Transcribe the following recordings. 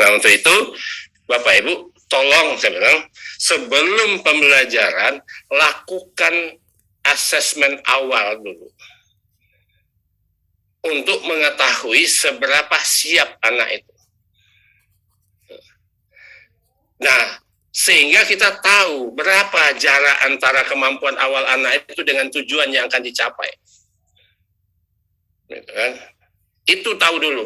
Nah, untuk itu Bapak Ibu tolong, saya bilang, sebelum pembelajaran lakukan asesmen awal dulu untuk mengetahui seberapa siap anak itu. Nah, sehingga kita tahu berapa jarak antara kemampuan awal anak itu dengan tujuan yang akan dicapai. Gitu kan? Itu tahu dulu.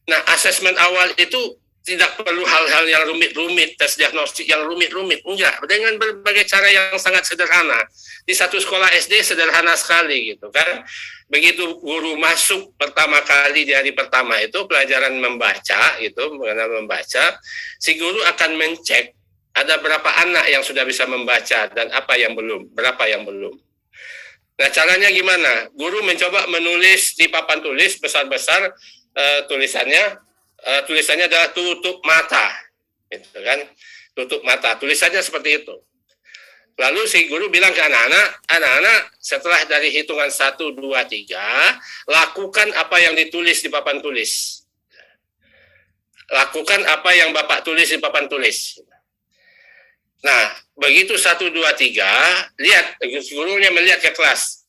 Nah, asesmen awal itu tidak perlu hal-hal yang rumit-rumit, tes diagnostik yang rumit-rumit. Enggak, dengan berbagai cara yang sangat sederhana. Di satu sekolah SD sederhana sekali gitu kan. Begitu guru masuk pertama kali di hari pertama itu pelajaran membaca gitu, mengenal membaca, si guru akan mencek ada berapa anak yang sudah bisa membaca dan apa yang belum, berapa yang belum. Nah, caranya gimana? Guru mencoba menulis di papan tulis besar-besar, tulisannya adalah tutup mata, gitu kan? Tutup mata, tulisannya seperti itu. Lalu si guru bilang ke anak-anak, setelah dari hitungan 1, 2, 3, lakukan apa yang ditulis di papan tulis. Lakukan apa yang Bapak tulis di papan tulis. Nah, begitu 1, 2, 3, lihat, gurunya melihat ke kelas.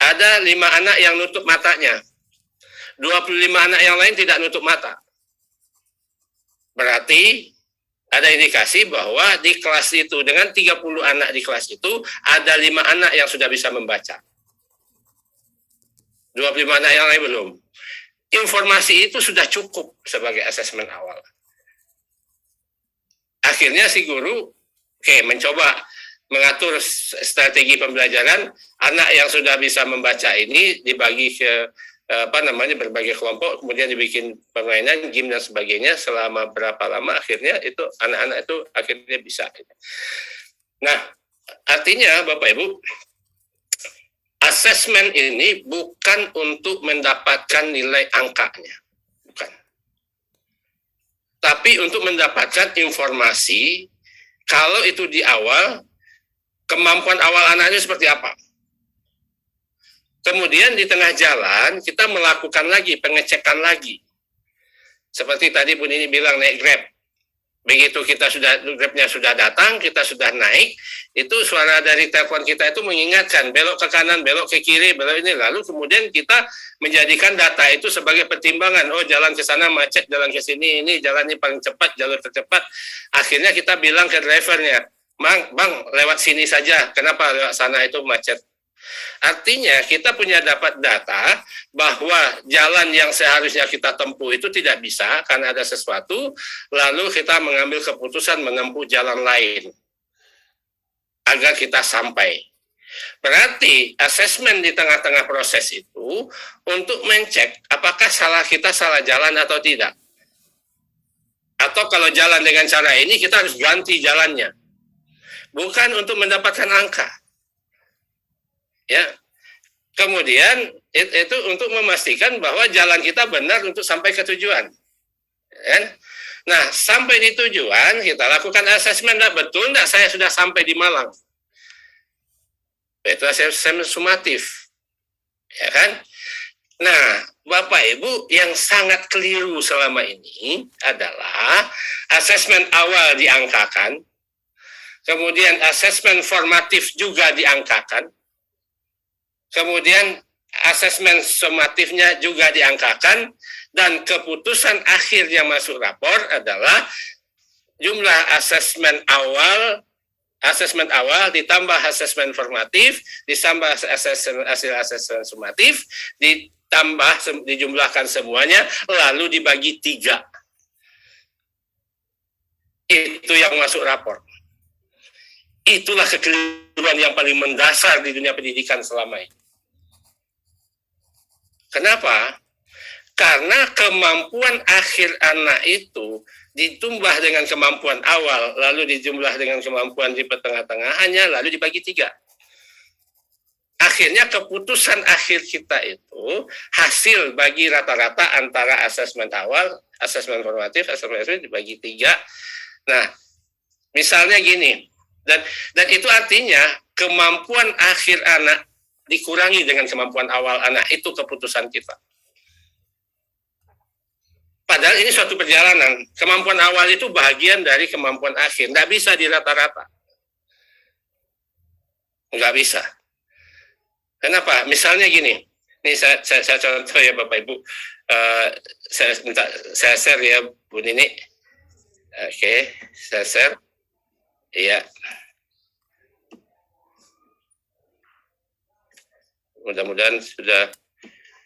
Ada 5 anak yang nutup matanya. 25 anak yang lain tidak nutup mata. Berarti ada indikasi bahwa di kelas itu, dengan 30 anak di kelas itu, ada 5 anak yang sudah bisa membaca. 25 anak yang lain belum. Informasi itu sudah cukup sebagai asesmen awal. Akhirnya si guru mencoba mengatur strategi pembelajaran. Anak yang sudah bisa membaca ini dibagi ke berbagai kelompok, kemudian dibikin permainan, game dan sebagainya selama berapa lama, akhirnya itu anak-anak itu akhirnya bisa. Nah, artinya Bapak Ibu, asesmen ini bukan untuk mendapatkan nilai angkanya, bukan. Tapi untuk mendapatkan informasi, kalau itu di awal, kemampuan awal anaknya seperti apa. Kemudian di tengah jalan kita melakukan lagi pengecekan lagi. Seperti tadi Bu Nini bilang naik Grab. Begitu Grabnya sudah datang, kita sudah naik, itu suara dari telepon kita itu mengingatkan belok ke kanan, belok ke kiri, belok ini. Lalu kemudian kita menjadikan data itu sebagai pertimbangan. Oh, jalan ke sana macet, jalan ke sini ini jalan ini paling cepat, jalur tercepat. Akhirnya kita bilang ke drivernya, Bang, lewat sini saja. Kenapa lewat sana itu macet? Artinya kita punya dapat data bahwa jalan yang seharusnya kita tempuh itu tidak bisa karena ada sesuatu, lalu kita mengambil keputusan menempuh jalan lain agar kita sampai. Berarti asesmen di tengah-tengah proses itu untuk mencek apakah kita salah jalan atau tidak. Atau kalau jalan dengan cara ini kita harus ganti jalannya. Bukan untuk mendapatkan angka. Ya, kemudian itu untuk memastikan bahwa jalan kita benar untuk sampai ke tujuan. Ya? Nah, sampai di tujuan kita lakukan asesmen, betul enggak saya sudah sampai di Malang? Itu asesmen sumatif, ya kan? Nah, Bapak Ibu, yang sangat keliru selama ini adalah asesmen awal diangkakan, kemudian asesmen formatif juga diangkakan. Kemudian asesmen sumatifnya juga diangkakan, dan keputusan akhir yang masuk rapor adalah jumlah asesmen awal ditambah asesmen formatif, ditambah hasil asesmen sumatif, dijumlahkan semuanya, lalu dibagi 3. Itu yang masuk rapor. Itulah kekeliruan yang paling mendasar di dunia pendidikan selama ini. Kenapa? Karena kemampuan akhir anak itu ditambah dengan kemampuan awal, lalu dijumlah dengan kemampuan di tengah-tengahannya, lalu dibagi 3. Akhirnya keputusan akhir kita itu hasil bagi rata-rata antara asesmen awal, asesmen formatif, asesmen dibagi 3. Nah, misalnya gini, dan itu artinya kemampuan akhir anak dikurangi dengan kemampuan awal anak, itu keputusan kita. Padahal ini suatu perjalanan. Kemampuan awal itu bagian dari kemampuan akhir. Nggak bisa dirata-rata. Nggak bisa. Kenapa? Misalnya gini. Ini saya contoh ya Bapak Ibu. Saya share ya Bu Nini. Oke, saya share. Iya. Mudah-mudahan sudah.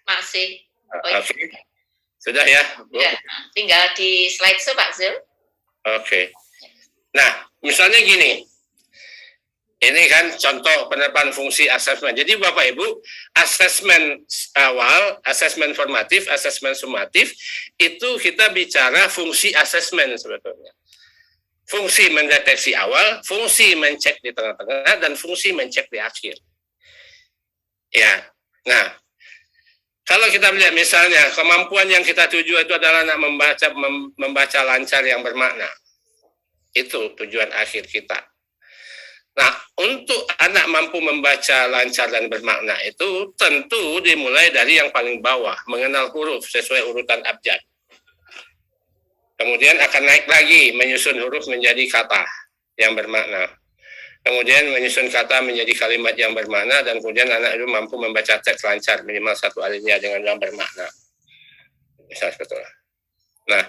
Masih. Oke. Sudah ya, Bu? Ya, tinggal di slide show Pak Zul. Oke. Nah, misalnya gini. Ini kan contoh penerapan fungsi asesmen. Jadi Bapak Ibu, asesmen awal, asesmen formatif, asesmen sumatif, itu kita bicara fungsi asesmen sebetulnya. Fungsi mendeteksi awal, fungsi mencek di tengah-tengah, dan fungsi mencek di akhir. Ya, nah, kalau kita lihat misalnya kemampuan yang kita tuju itu adalah anak membaca lancar yang bermakna. Itu tujuan akhir kita. Nah, untuk anak mampu membaca lancar dan bermakna itu tentu dimulai dari yang paling bawah, mengenal huruf sesuai urutan abjad. Kemudian akan naik lagi, menyusun huruf menjadi kata yang bermakna. Kemudian menyusun kata menjadi kalimat yang bermakna, dan kemudian anak itu mampu membaca teks lancar, minimal satu alinea dengan yang bermakna. Misalnya seperti itu. Nah,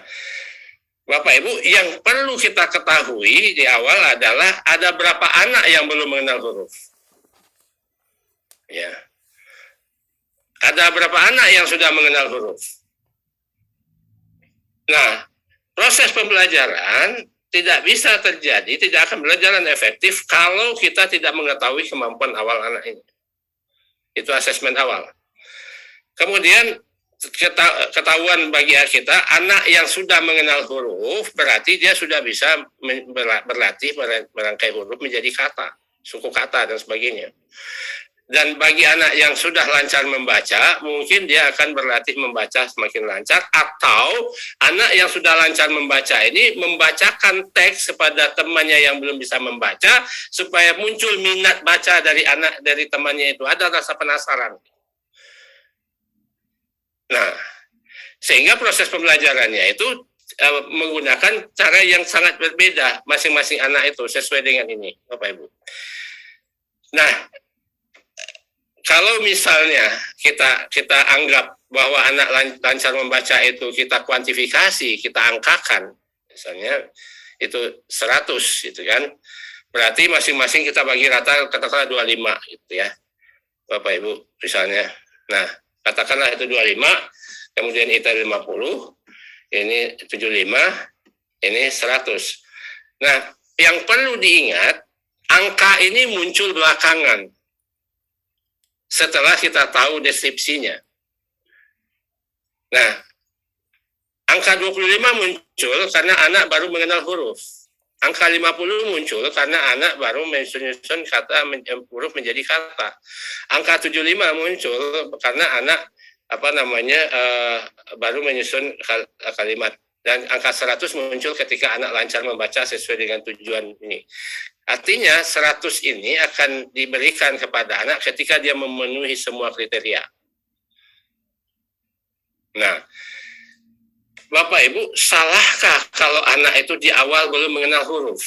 Bapak Ibu, yang perlu kita ketahui di awal adalah ada berapa anak yang belum mengenal huruf. Ya. Ada berapa anak yang sudah mengenal huruf. Nah, proses pembelajaran tidak bisa terjadi, tidak akan berjalan efektif kalau kita tidak mengetahui kemampuan awal anak ini. Itu asesmen awal. Kemudian ketahuan bagi kita, anak yang sudah mengenal huruf berarti dia sudah bisa berlatih merangkai huruf menjadi kata, suku kata dan sebagainya. Dan bagi anak yang sudah lancar membaca, mungkin dia akan berlatih membaca semakin lancar, atau anak yang sudah lancar membaca ini membacakan teks kepada temannya yang belum bisa membaca, supaya muncul minat baca dari temannya itu, ada rasa penasaran. Nah, sehingga proses pembelajarannya itu menggunakan cara yang sangat berbeda masing-masing anak itu sesuai dengan ini, Bapak Ibu. Nah, kalau misalnya kita anggap bahwa anak lancar membaca itu kita kuantifikasi, kita angkakan, misalnya itu 100 gitu kan, berarti masing-masing kita bagi rata katakanlah 25 gitu ya, Bapak Ibu misalnya. Nah, katakanlah itu 25, kemudian itu 50, ini 75, ini 100. Nah, yang perlu diingat, angka ini muncul belakangan setelah kita tahu deskripsinya. Nah, angka 25 muncul karena anak baru mengenal huruf. Angka 50 muncul karena anak baru menyusun kata, huruf menjadi kata. Angka 75 muncul karena anak baru menyusun kalimat. Dan angka 100 muncul ketika anak lancar membaca sesuai dengan tujuan ini. Artinya 100 ini akan diberikan kepada anak ketika dia memenuhi semua kriteria. Nah, Bapak Ibu, salahkah kalau anak itu di awal belum mengenal huruf?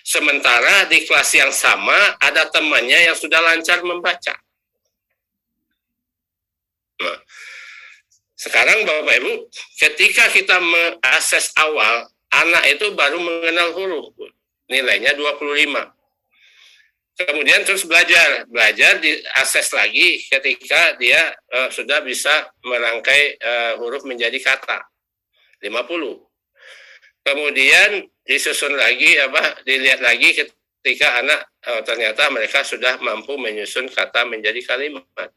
Sementara di kelas yang sama ada temannya yang sudah lancar membaca. Nah, sekarang Bapak Ibu, ketika kita mengakses awal, anak itu baru mengenal huruf, nilainya 25. Kemudian terus belajar diakses lagi ketika dia sudah bisa merangkai huruf menjadi kata, 50. Kemudian disusun lagi, dilihat lagi ketika anak ternyata mereka sudah mampu menyusun kata menjadi kalimat.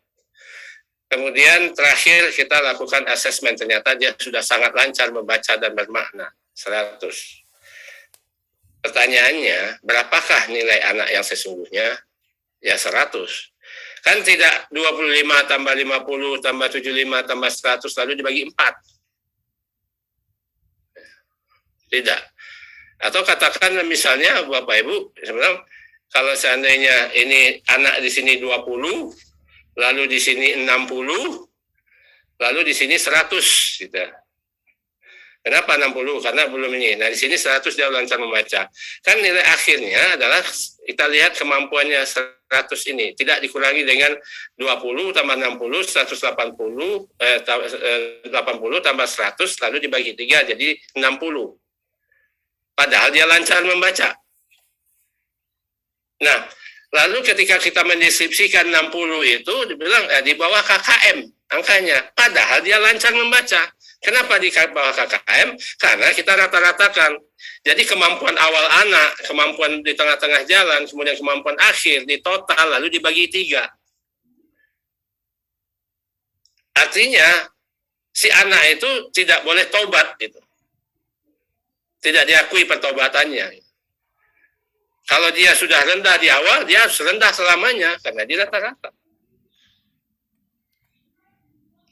Kemudian terakhir kita lakukan asesmen, ternyata dia sudah sangat lancar membaca dan bermakna, 100. Pertanyaannya, berapakah nilai anak yang sesungguhnya? Ya 100. Kan tidak 25 tambah 50 tambah 75 tambah 100 lalu dibagi 4. Tidak. Atau katakan misalnya Bapak Ibu, sebenarnya kalau seandainya ini anak di sini 20, lalu di sini 60, lalu di sini 100 gitu. Kenapa 60? Karena belum ini. Nah, di sini 100 dia lancar membaca. Kan nilai akhirnya adalah kita lihat kemampuannya 100 ini. Tidak dikurangi dengan 20 tambah 60, 180, 80 tambah 100, lalu dibagi 3, jadi 60. Padahal dia lancar membaca. Nah, lalu ketika kita mendeskripsikan 60 itu, dibilang di bawah KKM angkanya. Padahal dia lancar membaca. Kenapa di bawah KKM? Karena kita rata-ratakan. Jadi kemampuan awal anak, kemampuan di tengah-tengah jalan, kemudian kemampuan akhir, di total, lalu dibagi 3. Artinya, si anak itu tidak boleh tobat. Gitu. Tidak diakui pertobatannya. Kalau dia sudah rendah di awal, dia harus rendah selamanya, karena dia rata-rata.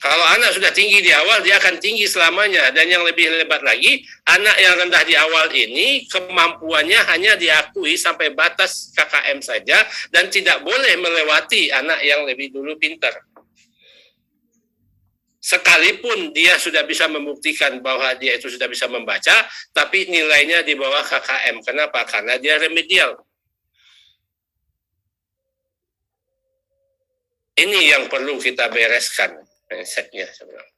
Kalau anak sudah tinggi di awal, dia akan tinggi selamanya. Dan yang lebih hebat lagi, anak yang rendah di awal ini, kemampuannya hanya diakui sampai batas KKM saja, dan tidak boleh melewati anak yang lebih dulu pintar. Sekalipun dia sudah bisa membuktikan bahwa dia itu sudah bisa membaca, tapi nilainya di bawah KKM. Kenapa? Karena dia remedial. Ini yang perlu kita bereskan. Setnya sebenarnya.